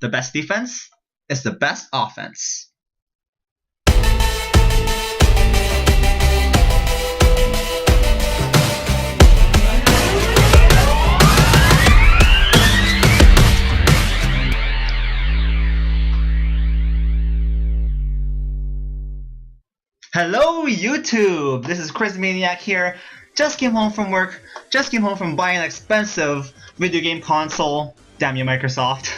The best defense is the best offense. Hello YouTube! This is Chrizmaniac here. Just came home from work, just came home from buying an expensive video game console. Damn you, Microsoft.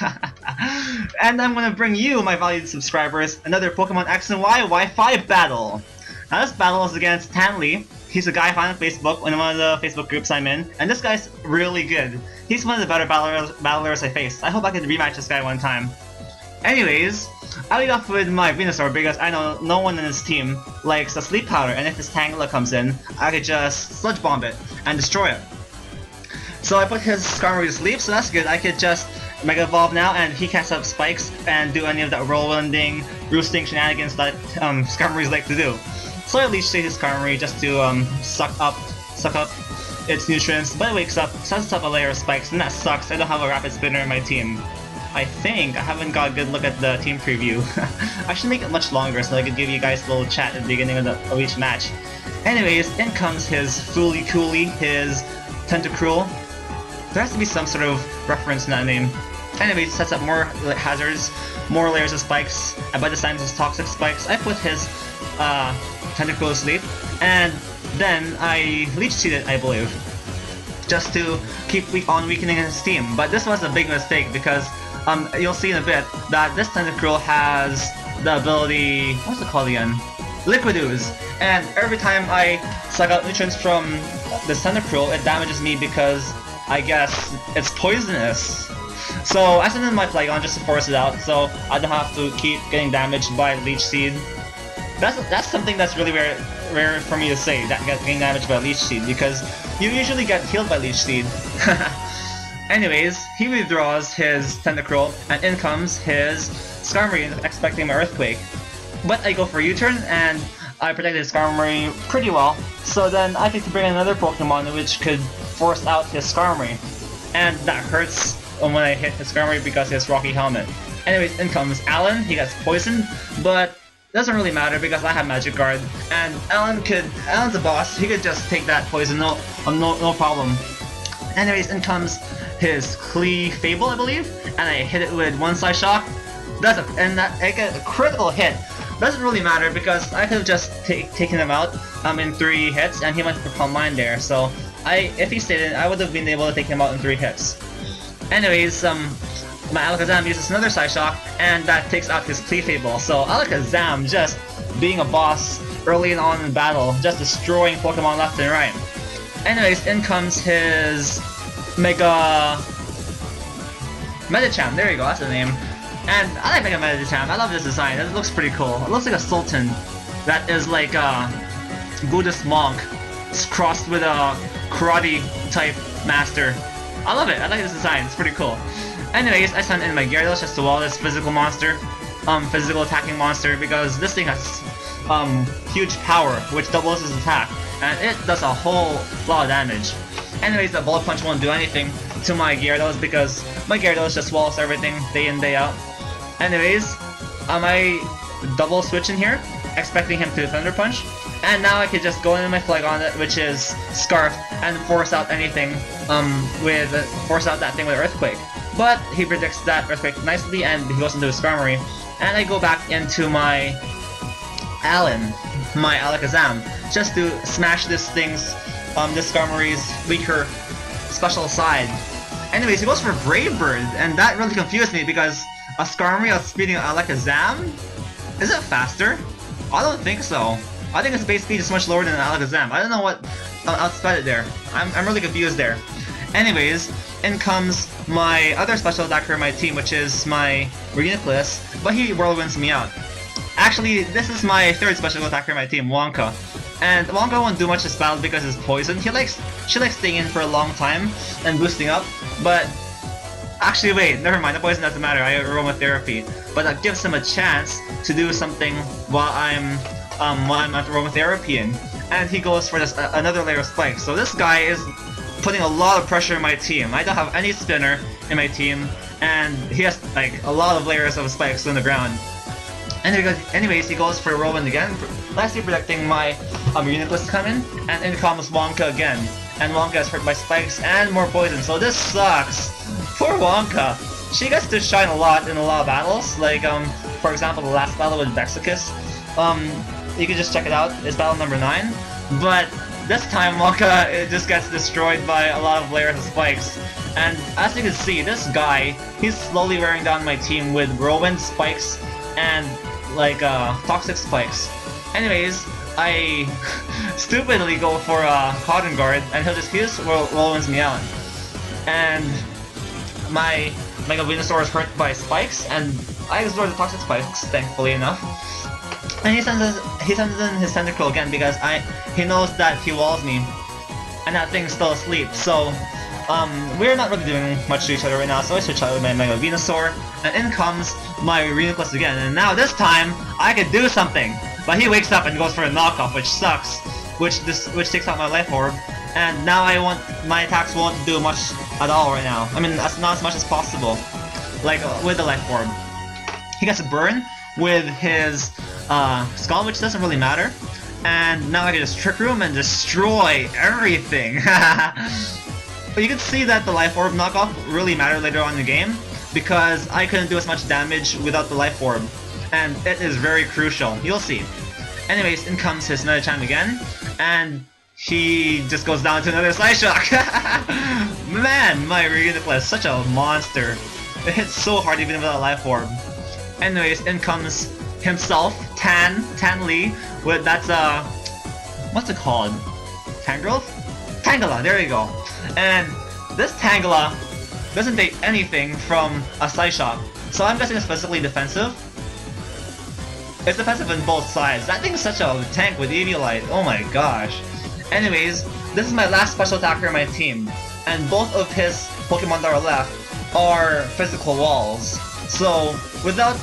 And I'm gonna bring you, my valued subscribers, another Pokemon X and Y Wi-Fi battle. Now this battle is against Tangela. He's a guy I found on Facebook, in one of the Facebook groups I'm in, and this guy's really good. He's one of the better battlers I faced. I hope I can rematch this guy one time. Anyways, I'll lead off with my Venusaur because I know no one in his team likes a sleep powder, and if his Tangela comes in, I could just sludge bomb it and destroy it. So I put his Skarmory to sleep, so that's good. I could just Mega Evolve now, and he can't set up spikes and do any of that whirlwinding, roosting shenanigans that Skarmories like to do. So I Leech Seed his Skarmory just to suck up its nutrients, but it wakes up, sets up a layer of spikes, and that sucks. I don't have a Rapid Spinner in my team. I think I haven't got a good look at the team preview. I should make it much longer so I could give you guys a little chat at the beginning of each match. Anyways, in comes his Fooly Cooly, his Tentacruel. There has to be some sort of reference in that name. Anyways, sets up more hazards, more layers of spikes, and by the time his toxic spikes, I put his Tentacruel to sleep, and then I Leech Seed it, I believe, just to keep on weakening his team. But this was a big mistake because you'll see in a bit that this Tentacruel has the ability, what's it called again? Liquid Ooze. And every time I suck out nutrients from this Tentacruel, it damages me because I guess it's poisonous. So I sent in my Flygon just to force it out, so I don't have to keep getting damaged by Leech Seed. That's something that's really rare for me to say, that getting damaged by Leech Seed, because you usually get healed by Leech Seed. Anyways, he withdraws his Tentacruel, and in comes his Skarmory, expecting my Earthquake. But I go for a U-turn, and I protected his Skarmory pretty well, so then I get to bring in another Pokemon which could force out his Skarmory. And that hurts when I hit his Skarmory because he has Rocky Helmet. Anyways, in comes Alan. He gets poisoned, but it doesn't really matter because I have Magic Guard, and Alan's a boss. He could just take that poison, no problem. Anyways, in comes his Clefable, I believe, and I hit it with one Side Shock. I get a critical hit. Doesn't really matter because I could have just taken him out in 3 hits, and he went for Calm Mind there. So if he stayed in, I would have been able to take him out in 3 hits. Anyways, my Alakazam uses another Side Shock, and that takes out his Clefable. So Alakazam just being a boss early on in battle, just destroying Pokemon left and right. Anyways, in comes his Medicham, there you go, that's the name. And I like Mega Medicham, I love this design, it looks pretty cool. It looks like a Sultan that is like a Buddhist monk crossed with a karate type master. I love it, I like this design, it's pretty cool. Anyways, I sent in my Gyarados just to wall this physical monster, physical attacking monster, because this thing has huge power, which doubles his attack, and it does a whole lot of damage. Anyways, the Bullet Punch won't do anything to my Gyarados because my Gyarados just walls everything day in, day out. Anyways, I double switch in here, expecting him to Thunder Punch, and now I could just go into my Flygon, which is Scarf, and force out anything, force out that thing with Earthquake. But he predicts that Earthquake nicely, and he goes into his Skarmory, and I go back into my Alakazam, just to smash this Skarmory's weaker special side. Anyways, he goes for Brave Bird, and that really confused me because a Skarmory outspeeding Alakazam? Is it faster? I don't think so. I think its base speed is much lower than Alakazam. I don't know what outsped it there. I'm really confused there. Anyways, in comes my other special attacker in my team, which is my Reuniclus, but he whirlwinds me out. Actually, this is my third special attacker in my team, Wonka. And Wonka won't do much this battle because it's poison. She likes staying in for a long time and boosting up, but actually wait, never mind, the poison doesn't matter, I have aromatherapy. But that gives him a chance to do something while I'm aromatherapying. And he goes for this another layer of spikes. So this guy is putting a lot of pressure on my team. I don't have any spinner in my team, and he has like a lot of layers of spikes on the ground. Anyways, he goes for Rowan again, lastly protecting my Reuniclus coming, and in comes Wonka again. And Wonka is hurt by spikes and more poison, so this sucks. Poor Wonka. She gets to shine a lot in a lot of battles, like for example the last battle with Vexicus. You can just check it out, it's battle number 9. But this time Wonka just gets destroyed by a lot of layers of spikes. And as you can see, this guy, he's slowly wearing down my team with Rowan spikes and like toxic spikes. Anyways, I stupidly go for a Cotton Guard and he'll just Rowan's me out. And my Mega Venusaur is hurt by spikes and I absorb the toxic spikes, thankfully enough. And he sends in his Tentacruel again because he knows that he walls me and that thing's still asleep. So we're not really doing much to each other right now, so I switch out with my Mega Venusaur, and in comes my Reuniclus again, and now this time, I can do something! But he wakes up and goes for a knockoff, which sucks, which takes out my Life Orb, and now my attacks won't do much at all right now. I mean, not as much as possible, like with the Life Orb. He gets a burn with his Skull, which doesn't really matter, and now I can just Trick Room and destroy everything! But you can see that the Life Orb knockoff really mattered later on in the game, because I couldn't do as much damage without the Life Orb, and it is very crucial, you'll see. Anyways, in comes his Medicham again, and he just goes down to another Side Shock! Man, my Reuniclus, such a monster. It hits so hard even without a Life Orb. Anyways, in comes himself, Tan Lee, with that's what's it called? Tangela, there you go. And this Tangela doesn't take anything from a Side Shock, so I'm guessing it's physically defensive. It's defensive on both sides. That thing is such a tank with Eviolite, oh my gosh. Anyways, this is my last special attacker on my team, and both of his Pokemon that are left are physical walls. So without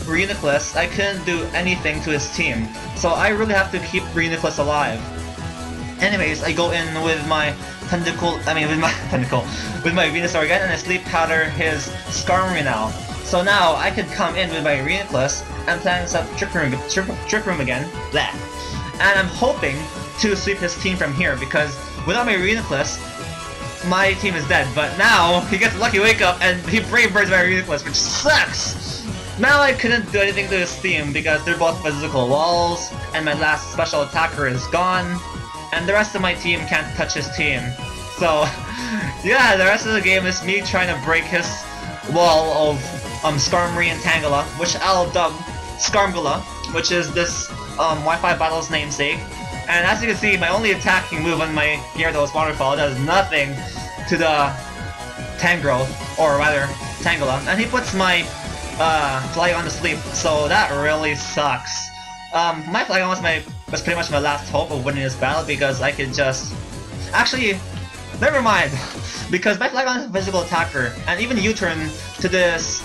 Reuniclus, I couldn't do anything to his team, so I really have to keep Reuniclus alive. Anyways, I go in with my with my Venusaur again, and I sleep powder his Skarmory now. So now I could come in with my Reuniclus and plan to Trick Room again. Bleh. And I'm hoping to sweep his team from here because without my Reuniclus, my team is dead. But now he gets a lucky wake up and he Brave Birds my Reuniclus, which sucks. Now I couldn't do anything to his team because they're both physical walls, and my last special attacker is gone. And the rest of my team can't touch his team. So, yeah, the rest of the game is me trying to break his wall of Skarmory and Tangela, which I'll dub Skarmgela, which is this Wi-Fi battle's namesake. And as you can see, my only attacking move on my Gyarados waterfall does nothing to the Tangrowth, or rather, Tangela. And he puts my Flygon to sleep, so that really sucks. My Flygon was pretty much my last hope of winning this battle because I could just... Actually, never mind! Because my Flygon is a physical attacker, and even U-turn to this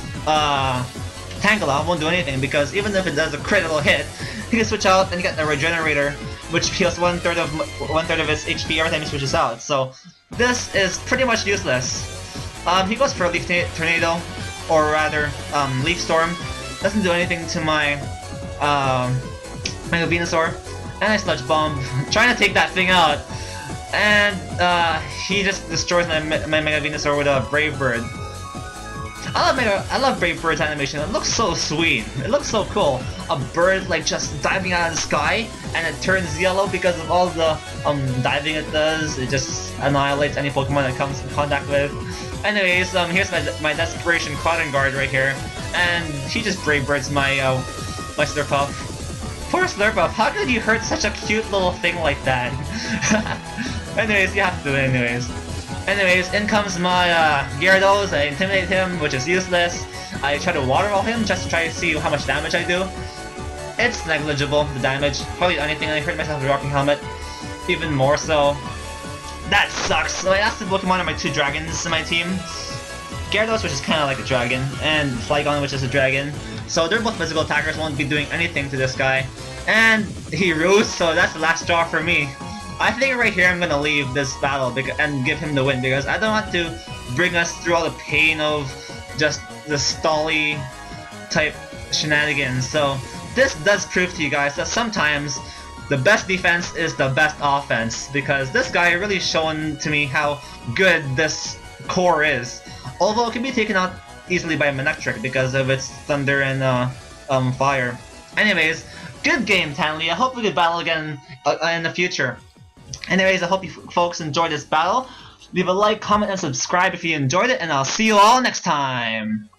Tangela won't do anything because even if it does a critical hit, he can switch out and get a Regenerator, which heals one third of his HP every time he switches out. So this is pretty much useless. He goes for a Leaf Tornado, or rather, Leaf Storm. Doesn't do anything to my Mega Venusaur, and I Sludge Bomb, trying to take that thing out, and he just destroys my Mega Venusaur with a Brave Bird. I love Brave Bird's animation. It looks so sweet. It looks so cool. A bird like just diving out of the sky, and it turns yellow because of all the diving it does. It just annihilates any Pokemon it comes in contact with. Anyways, here's my Desperation Cotton Guard right here, and he just Brave Birds my Slurpuff. Poor Slurpuff, how could you hurt such a cute little thing like that? Anyways, you have to do it anyways. Anyways, in comes my Gyarados. I intimidate him, which is useless. I try to Water Ball him just to try to see how much damage I do. It's negligible, the damage. Hardly anything. I hurt myself with Rocking Helmet. Even more so. That sucks. So I asked the Pokemon are my two dragons in my team. Gyarados, which is kind of like a dragon, and Flygon, which is a dragon. So they're both physical attackers, won't be doing anything to this guy. And he rose, so that's the last straw for me. I think right here I'm gonna leave this battle and give him the win because I don't want to bring us through all the pain of just the stally type shenanigans. So this does prove to you guys that sometimes the best defense is the best offense, because this guy really shown to me how good this core is. Although it can be taken out easily by Manectric because of its thunder and fire. Anyways, good game, Tangela. I hope we could battle again in the future. Anyways, I hope you folks enjoyed this battle. Leave a like, comment, and subscribe if you enjoyed it, and I'll see you all next time!